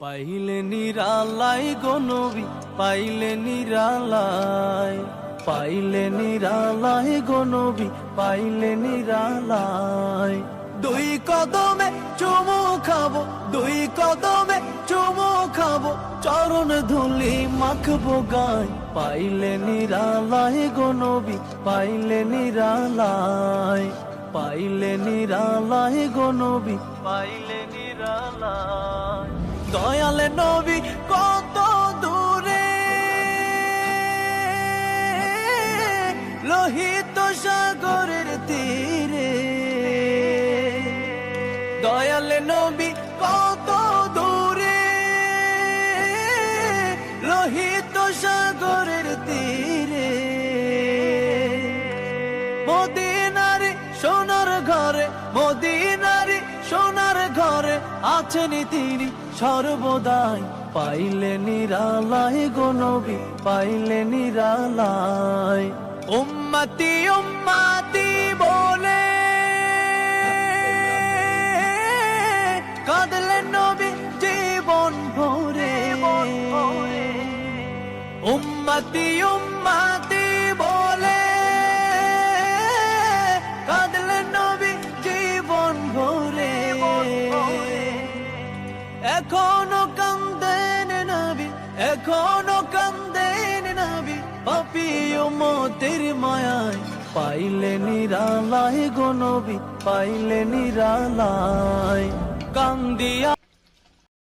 পাইলে নিরালাই গো নবী, পাইলে নিরালাই, পাইলে নিরালাই গো নবী, পাইলে নিরালাই। দুই কদমে চুমু খাবো, দুই কদমে চুমু খাবো, চরণ ধুলি মাখবো গায়। পাইলে নিরালাই গো নবী, পাইলে নিরালাই, পাইলে নিরালাই গো নবী, পাইলে নিরালাই। দয়াল নবী কত দূরে, লোহিত সাগরের তীরে। দয়াল নবী কত দূরে, লোহিত সাগরের তীরে। মদিনারে সোনার ঘরে, মদিনারে সোনার ঘরে আছেন তিনি সর্বদাই। পাইলে নিরালাই গো নবী, পাইলে নিরালাই। উম্মতি উম্মতি বলে কাঁদলেন নবী জীবন ভরে। উম্মতি উম্মতি বলে কাঁদলেন নবী জীবন ভরে। এখনো কান্দেন নবী, এখনো কান্দেন নবী, পাপী উম্মতের মায়ায়। পাইলে নিরালাই গো নবী, পাইলে নিরালাই। কান্দিয়া